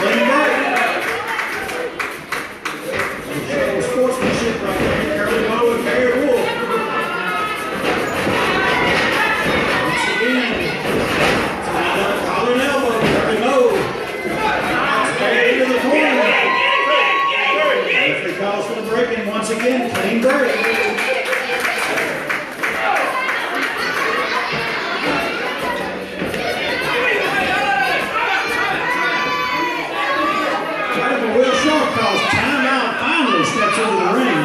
Clean break. Sportsmanship right there. Curly Moe and Barry Wolf. Once again, collar and elbow. Curly Moe. Barry into the corner. Referee calls for the break, and once again, clean break. Will Sharp calls timeout, finally steps into the ring.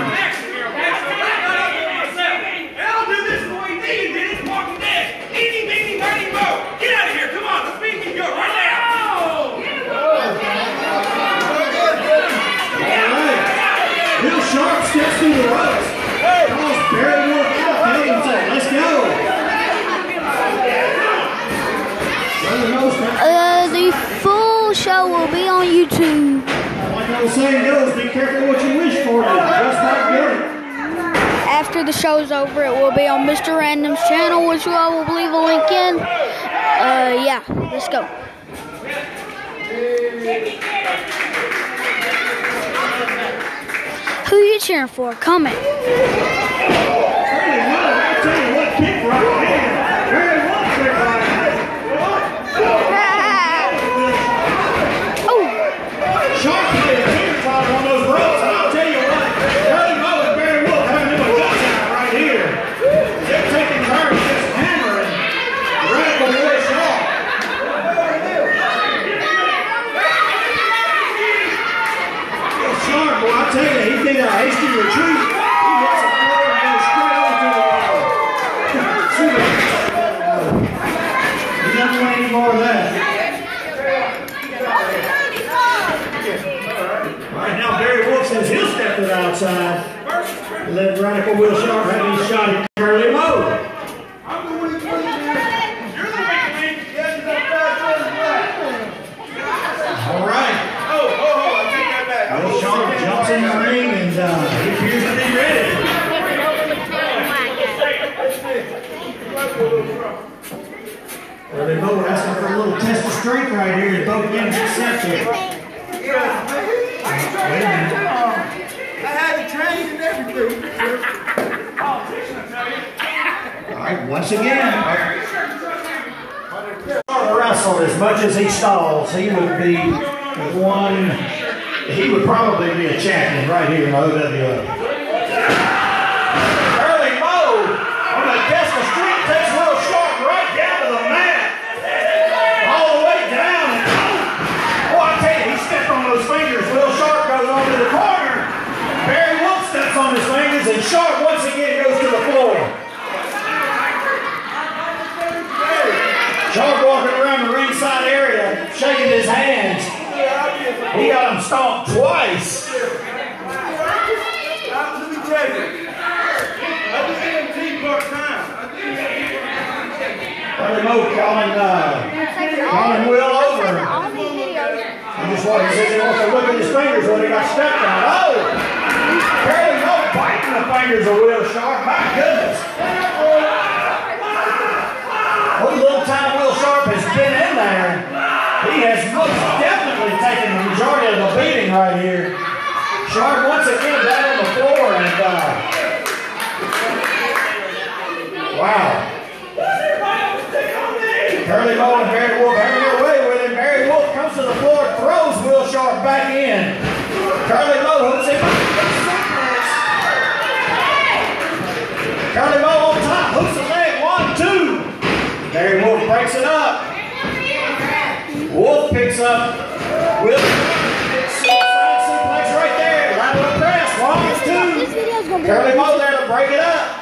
I'll do this the way you did it, walking dead. Eeny, meeny, miny, mo. Get out of here, come on, let's beat you go right now. All right. Will Sharp steps through the ropes. Calls Barry Wolf out. Canadian said, let's go. The full show will be on YouTube. Like the saying goes, be careful what you wish for, you just might get it. After the show's over, it will be on Mr. Random's channel, which I will leave a link in. Yeah, let's go. Who are you cheering for? Comment. I'll tell you what, kick right there. Very one kick right there. Sharp played a teeter totter on those ropes, and I'll tell you what, Curly Moe and Barry Wolf having them a gut out right here. They're taking turns just hammering Radical Will Sharp. Will Sharp, boy, I tell you, he did a hasty retreat. He hits the floor and goes straight over to the wall. He doesn't want any more of that. Right now, Barry Wolf says he'll step to the outside. Let Radical Will Sharp have his shot at Curly Moe. All right. Will Sharp jumps in the ring and he appears to be ready. Curly Moe asking for a little test of strength right here as both games accepted. I had to train and everything. All right, once again. Wrestled as much as he stalls, he would be one. He would probably be a champion right here in OWO. Curly Moe on the test of strength takes Will Sharp right down to the mat, all the way down. Oh, I tell you, he stepped on those fingers. Will Sharp goes on to the corner. Barry Wolf steps on his fingers, and Sharp once again goes to the floor. Sharp walking around the ringside area, shaking his hands. He got him stomped twice. Let me tell you, I do EMT part-time. Curly Moe calling Will over. He says he wants to look at his fingers when he got stepped on. Oh! Curly Moe biting the fingers of Will Sharp. My goodness. What little time Will Sharp has been in there, he has most definitely taken the majority of the beating right here. Sharp once again down on the floor and wow. Curly Moe and Barry Wolf having their way with him. Barry Wolf comes to the floor, throws Will Sharp back in. Curly Moe hooks him. Curly Moe on top, hooks the leg, 1, 2. Barry Wolf breaks it up. Wolf picks up. Will side suplex right there. Lateral press, 1, 2. Curly Moe there to break it up.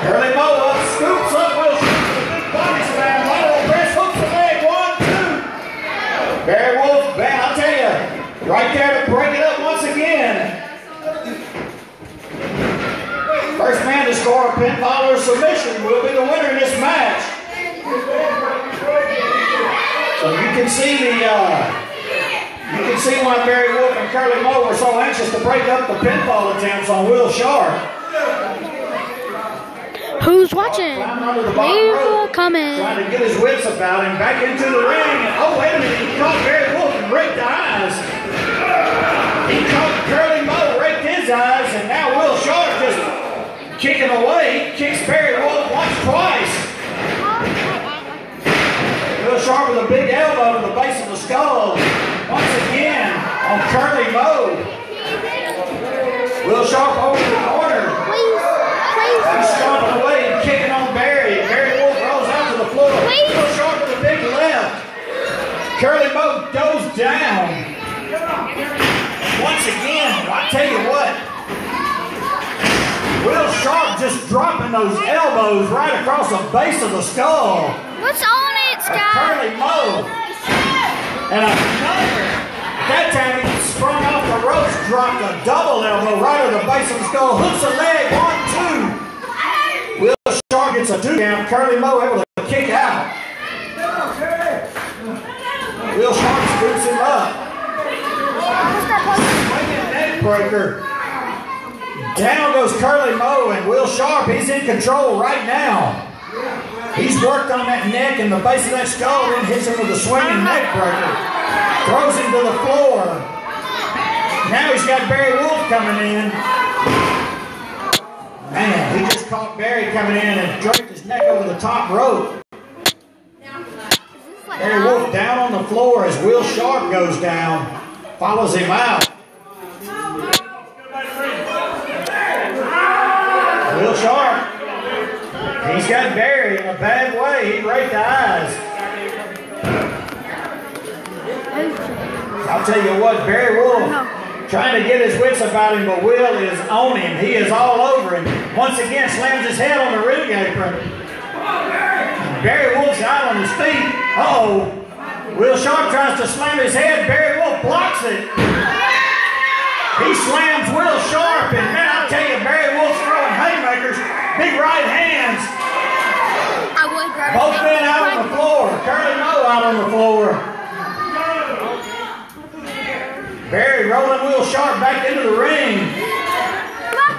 Curly Moe up, scoops up Will Sharp. Body slam, lateral press, hooks the leg, 1, 2. Barry Wolf, I'll tell you, right there to break it up once again. First man to score a pinfall or submission will be the winner in this match. So you can see why Barry Wolf and Curly Moe were so anxious to break up the pinfall attempts on Will Sharp. Who's watching? Leave a comment. Trying to get his wits about him back into the ring. Oh, wait a minute. He caught Barry Wolf and and raked the eyes. He caught Curly Moe, raked his eyes, and now Will Sharp just kicking away. Kicks Barry Wolf once, twice. Will Sharp with a big elbow to the base of the skull. Once again on Curly Moe. Will Sharp over the corner. He's stomping away and kicking on Barry. Barry Wolf rolls out to the floor. Will Sharp with a big left. Curly Moe goes down. Once again, I tell you what. Will Sharp just dropping those elbows right across the base of the skull. What's on it, Scott? Curly Moe. And another. That time he sprung off the ropes, dropped a double elbow right at the base of the skull, hooks the leg, 1, 2. Will Sharp gets a 2 count. Curly Moe able to kick out. Will Sharp scoops him up. Neck breaker. Down goes Curly Moe, and Will Sharp, he's in control right now. He's worked on that neck and the base of that skull, then hits him with a swinging neck breaker. Throws him to the floor. Now he's got Barry Wolf coming in. Man, he just caught Barry coming in and draped his neck over the top rope. Barry Wolf down on the floor as Will Sharp goes down. Follows him out. Will Sharp. He's got Barry in a bad way. He raked the eyes. I'll tell you what, Barry Wolf trying to get his wits about him, but Will is on him. He is all over him. Once again, slams his head on the ring apron. Barry Wolf's out on his feet. Uh-oh. Will Sharp tries to slam his head. Barry Wolf blocks it. He slams Will Sharp, and man, I'll tell you, Barry Wolf's throwing haymakers. Big right hands. Both men out on the floor. Curly Moe out on the floor. Barry rolling Will Sharp back into the ring.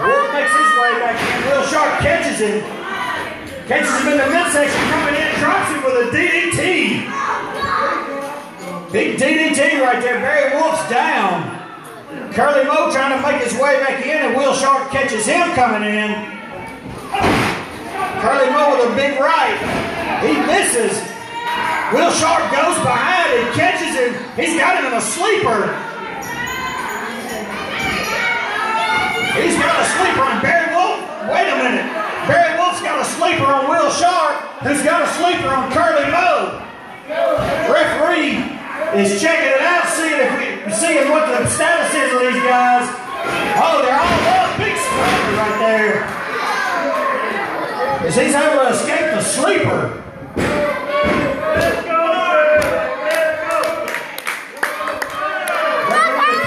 Wolf makes his way back in. Will Sharp catches him. Catches him in the midsection, coming in, drops him with a DDT. Big DDT right there. Barry Wolf's down. Curly Moe trying to make his way back in, and Will Sharp catches him coming in. Curly Moe with a big right. He misses. Will Sharp goes behind and catches him. He's got him in a sleeper. He's got a sleeper on Barry Wolf. Wait a minute. Barry Wolf's got a sleeper on Will Sharp, who's got a sleeper on Curly Moe. Referee is checking it out, seeing what the status is of these guys. Oh, they're all up. Big sleeper right there. As he's able to escape the sleeper.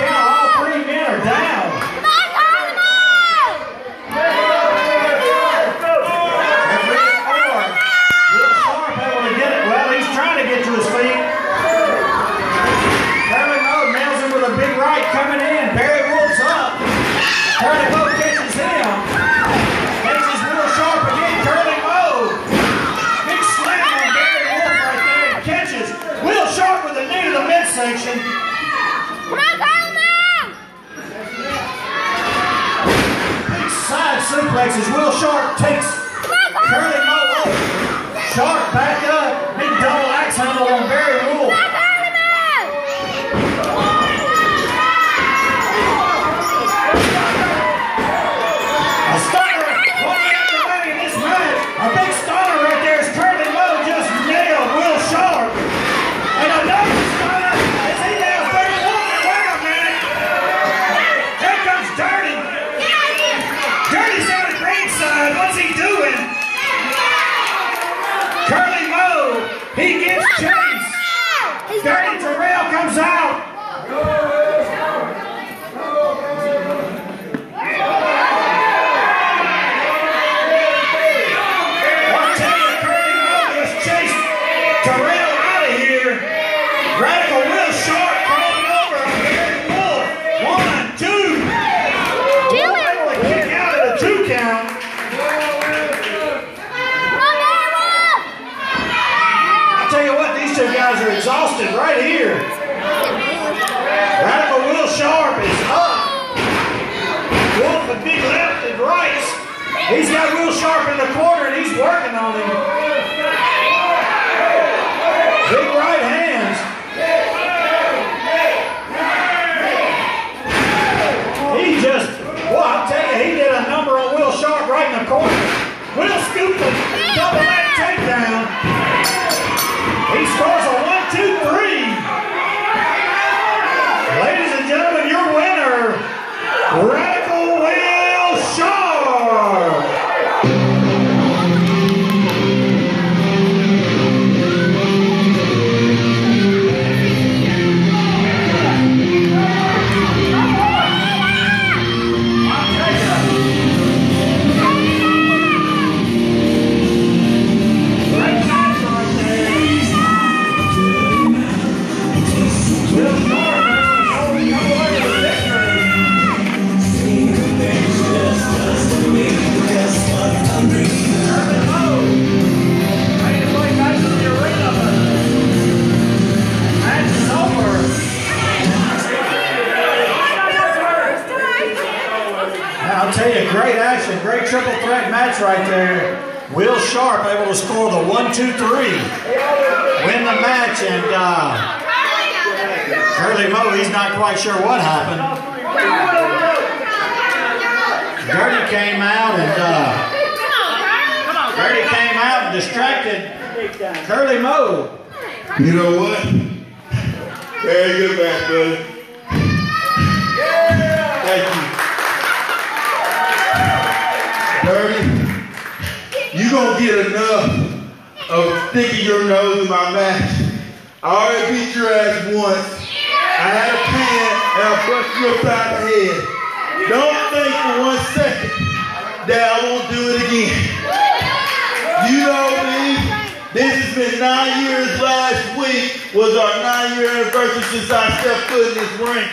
All 3 men are down. Coming in, Barry Wolf's up. Curly Moe catches him. Catches Will Sharp again. Curly Moe. Big slam on Barry Wolf right there. And catches Will Sharp with a knee to the midsection. Big side suplex as Will Sharp takes Curly Moe up. Sharp back up. Big double axe handle on Barry Wolf. Dirty Terrell comes out. I'll tell you, Curly Moe just chased Terrell out of here. Radical Will Sharp crawling over on Barry Wolf. 1, 2. Wolf able to kick out at a 2 count. I'll tell you what, these 2 guys are exhausted right here. Radical Will Sharp is up. Wolf with big left and rights. He's got Will Sharp in the corner and he's working on him. Big right hands. He just, well, I'll tell you, he did a number on Will Sharp right in the corner. Will scooped a double leg takedown. He scores a 1-2-3. Ladies and gentlemen, your winner, Radical Will Sharp. I'll tell you, great action, great triple threat match right there. Will Sharp able to score the 1-2-3, win the match, and Curly Moe, he's not quite sure what happened. Dirty came out and distracted Curly Moe. You know what? Very good match, buddy. Thank you. Dirty, you gonna get enough of sticking your nose in my match. I already beat your ass once. I had a pan and I brushed you upside the head. Don't think for 1 second that I won't do it again. You know me. This has been 9 years. Last week was our 9-year anniversary since I stepped foot in this ring.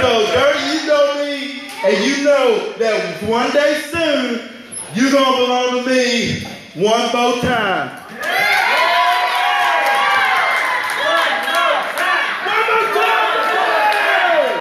So, Dirty, you know me, and you know that one day soon, you're going to belong to me one more time.